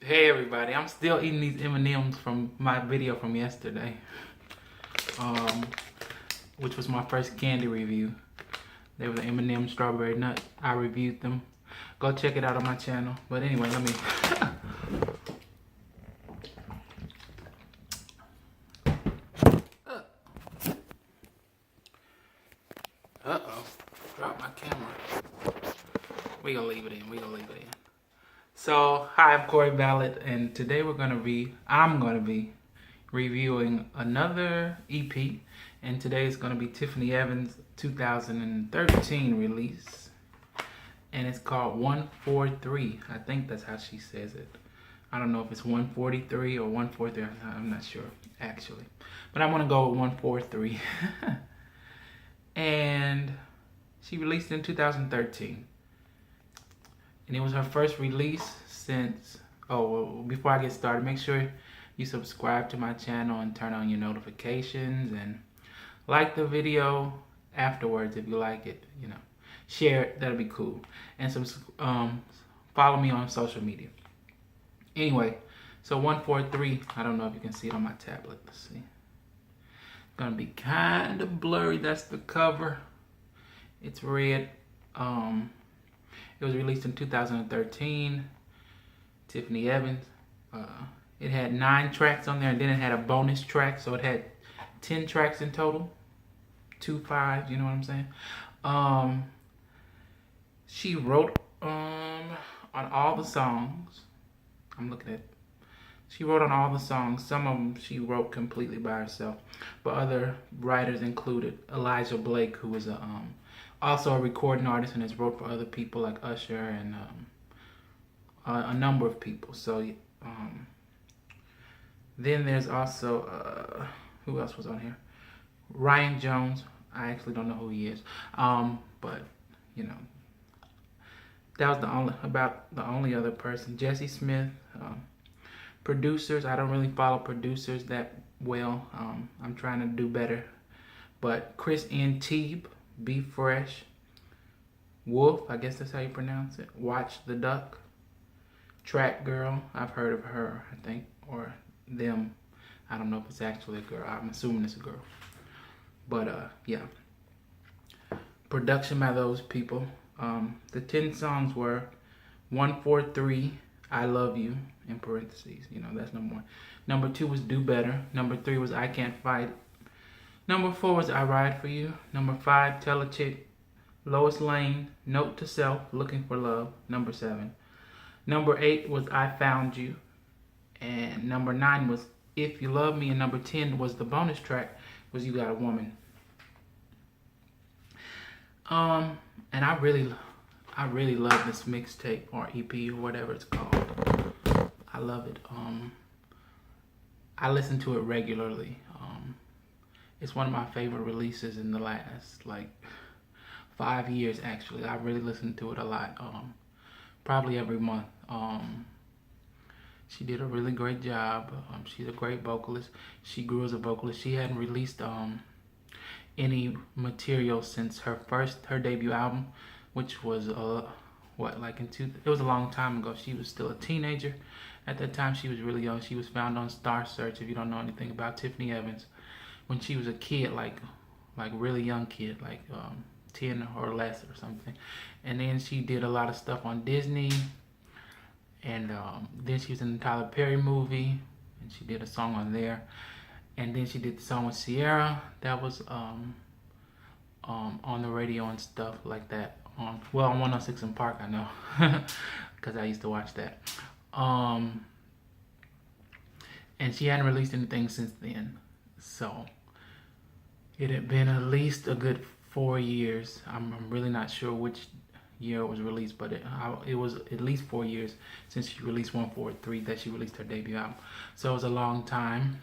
Hey everybody, I'm still eating these M&Ms from my video from yesterday, um, which was my first candy review. They were the M&M strawberry nut. I reviewed them. Go check it out on my channel. But anyway, let me. Uh-oh, dropped my camera. We gonna leave it in. So, hi, I'm Cory, Ballad, and today I'm gonna be reviewing another EP, and today is gonna be Tiffany Evans' 2013 release, and it's called 143. I think that's how she says it. I don't know if it's 143 or 143. I'm not sure actually, but I'm gonna go with 143. And she released it in 2013. And it was her first release since, before I get started, make sure you subscribe to my channel and turn on your notifications and like the video afterwards if you like it, share it, that'll be cool. And follow me on social media. Anyway, so 143, I don't know if you can see it on my tablet, let's see. It's gonna be kind of blurry, that's the cover. It's red. It was released in 2013. Tiffany Evans. It had 9 tracks on there, and then it had a bonus track, so it had 10 tracks in total. 2-5, you know what I'm saying? She wrote on all the songs. She wrote on all the songs. Some of them she wrote completely by herself, but other writers included Elijah Blake, who was also a recording artist and has wrote for other people like Usher and a number of people. So then there's also who else was on here? Ryan Jones. I actually don't know who he is, but that was the only other person. Jesse Smith. Producers, I don't really follow producers that well. I'm trying to do better. But Chris N. Teeb, Be Fresh, Wolf, I guess that's how you pronounce it. Watch the Duck, Track Girl, I've heard of her, I think, or them. I don't know if it's actually a girl. I'm assuming it's a girl. But yeah. Production by those people. The 10 songs were 143, I Love You, in parentheses. That's number 1. Number 2 was Do Better. Number 3 was I Can't Fight. Number 4 was I Ride For You. Number 5, Tell a Chick. Lois Lane, Note to Self, Looking for Love. Number 7. Number 8 was I Found You. And number 9 was If You Love Me. And number 10 was the bonus track, was You Got a Woman. And I really love this mixtape or EP or whatever it's called. I love it. I listen to it regularly. It's one of my favorite releases in the last 5 years actually. I really listen to it a lot. Probably every month. She did a really great job. She's a great vocalist. She grew as a vocalist. She hadn't released any material since her debut album, which was it was a long time ago. She was still a teenager at that time. She was really young. She was found on Star Search. If you don't know anything about Tiffany Evans, when she was a kid, like really young kid, 10 or less or something. And then she did a lot of stuff on Disney, and then she was in the Tyler Perry movie, and she did a song on there. And then she did the song with Sierra that was on the radio and stuff like that. On 106 in Park, I know, because I used to watch that. And she hadn't released anything since then. So it had been at least a good 4 years. I'm really not sure which year it was released, but it was at least 4 years since she released 143, that she released her debut album. So it was a long time.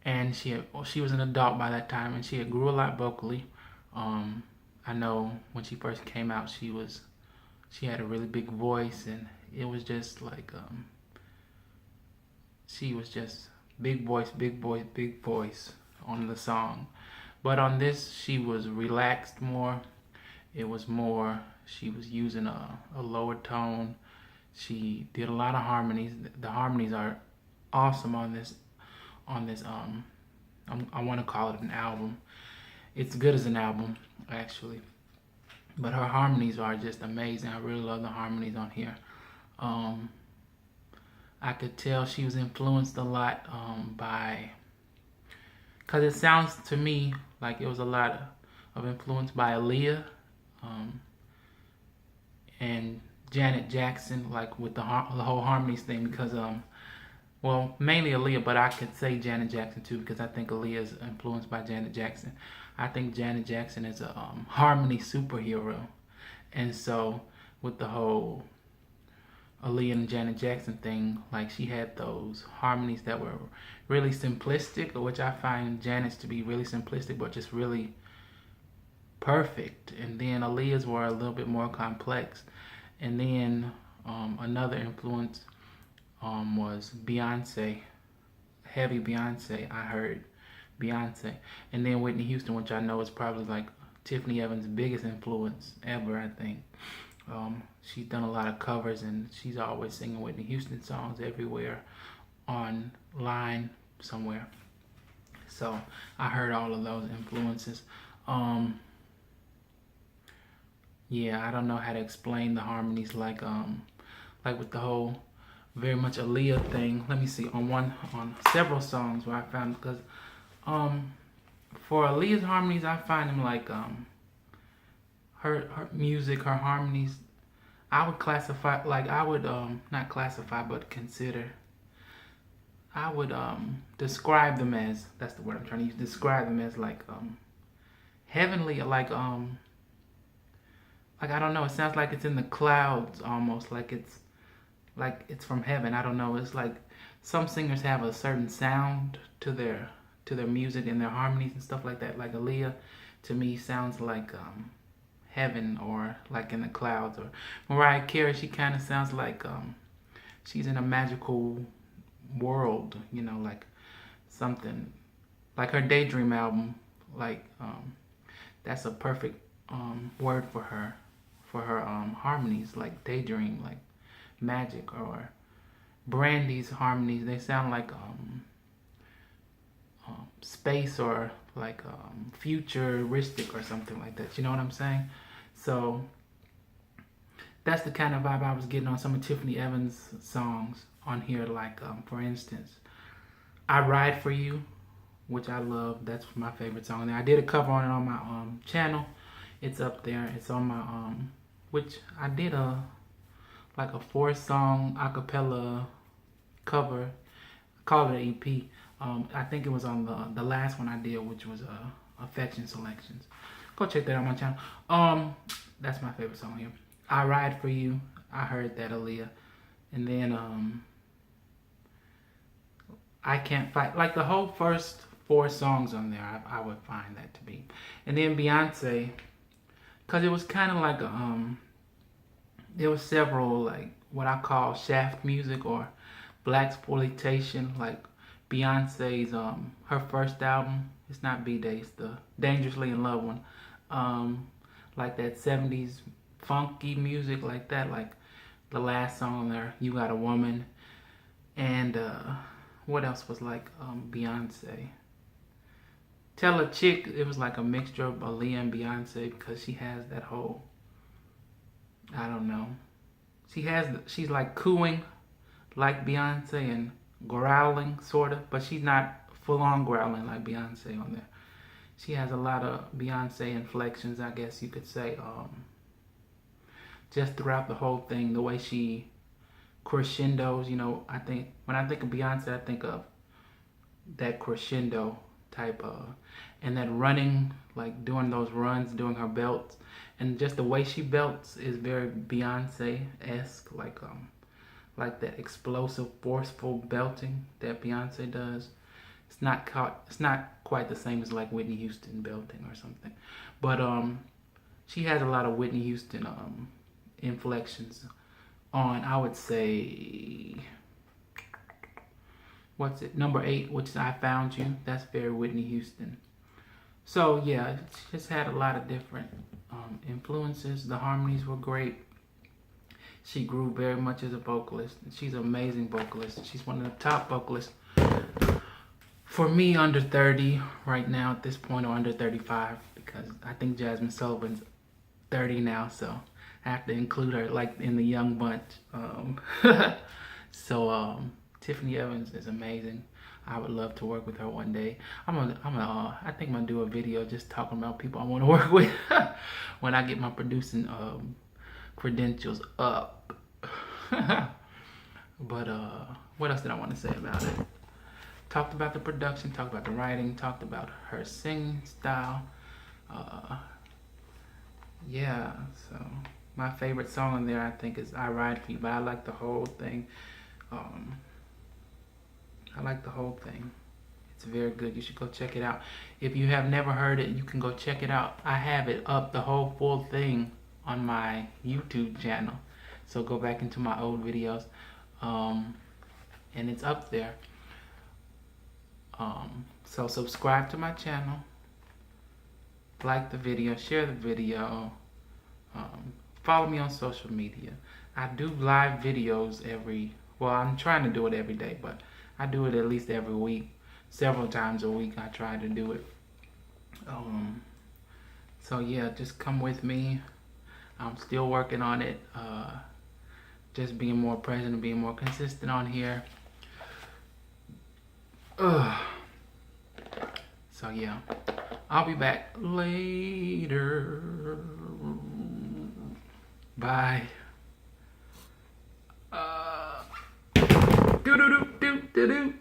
And she was an adult by that time, and she had grew a lot vocally. I know when she first came out, she had a really big voice, and it was just she was just big voice on the song. But on this, she was relaxed more. It was more, she was using a lower tone. She did a lot of harmonies. The harmonies are awesome on this. I want to call it an album. It's good as an album, actually. But her harmonies are just amazing. I really love the harmonies on here. I could tell she was influenced a lot by, because it sounds to me like it was a lot of influence by Aaliyah and Janet Jackson, like with the whole harmonies thing, because well, mainly Aaliyah, but I could say Janet Jackson too, because I think Aaliyah is influenced by Janet Jackson. I think Janet Jackson is a harmony superhero, and so with the whole Aaliyah and Janet Jackson thing, like she had those harmonies that were really simplistic, which I find Janet's to be really simplistic, but just really perfect. And then Aaliyah's were a little bit more complex. And then another influence was Beyonce, heavy Beyonce. I heard Beyonce, and then Whitney Houston, which I know is probably like Tiffany Evans' biggest influence ever. I think she's done a lot of covers, and she's always singing Whitney Houston songs everywhere online somewhere. So I heard all of those influences. Yeah, I don't know how to explain the harmonies like with the whole very much Aaliyah thing. Let me see on several songs where I found, because for Aaliyah's harmonies I find them like her music, her harmonies, I would classify, like I would not classify but consider, I would describe them as, that's the word I'm trying to use, describe them as like heavenly, like I don't know, it sounds like it's in the clouds almost, like it's from heaven. I don't know. It's like some singers have a certain sound to their music and their harmonies and stuff like that. Like Aaliyah, to me, sounds like heaven, or like in the clouds. Or Mariah Carey, she kind of sounds like she's in a magical world. You know, like something like her Daydream album. Like that's a perfect word for her harmonies, like daydream, like magic. Or Brandy's harmonies, they sound like space, or like futuristic or something like that. You know what I'm saying? So that's the kind of vibe I was getting on some of Tiffany Evans' songs on here. Like for instance, I Ride For You, which I love. That's my favorite song there. I did a cover on it on my channel. It's up there. It's on my which I did a 4-song acapella cover. I called it an EP. I think it was on the last one I did, which was Affection Selections. Go check that out on my channel. That's my favorite song here. I Ride For You. I heard that, Aaliyah. And then I Can't Fight. Like the whole first 4 songs on there, I would find that to be. And then Beyonce, because it was kind of like there was several, like what I call shaft music or blaxploitation, like Beyonce's her first album. It's not B-Day, it's the Dangerously in Love one. Like that 70s funky music like that, like the last song there, You Got a Woman. And what else was like Beyonce? Tell a Chick, it was like a mixture of Aaliyah and Beyonce, because she has that whole, I don't know, she's like cooing like Beyonce and growling sort of, but she's not full on growling like Beyonce on there. She has a lot of Beyonce inflections, I guess you could say, just throughout the whole thing, the way she crescendos. You know, I think when I think of Beyonce, I think of that crescendo type and that running, like doing those runs, doing her belts, and just the way she belts is very Beyonce-esque, like that explosive, forceful belting that Beyonce does. It's not quite the same as like Whitney Houston belting or something, but she has a lot of Whitney Houston inflections on, I would say, what's it, number 8, which is I Found You. That's very Whitney Houston. So yeah, she just had a lot of different influences. The harmonies were great. She grew very much as a vocalist. She's an amazing vocalist. She's one of the top vocalists for me under 30 right now at this point, or under 35, because I think Jasmine Sullivan's 30 now, so I have to include her like in the young bunch. Tiffany Evans is amazing. I would love to work with her one day. I think I'm gonna do a video just talking about people I want to work with when I get my producing credentials up. But what else did I want to say about it? Talked about the production, talked about the writing, talked about her singing style. Yeah, so my favorite song on there I think is I Ride For You, but I like the whole thing. I like the whole thing. It's very good. You should go check it out. If you have never heard it, you can go check it out. I have it up, the whole full thing, on my YouTube channel. So go back into my old videos, and it's up there. So subscribe to my channel, like the video, share the video, follow me on social media. I do live videos I'm trying to do it every day, but I do it at least every week, several times a week I try to do it. So yeah, just come with me. I'm still working on it, just being more present and being more consistent on here. So yeah, I'll be back later. Bye. Do do do do do do.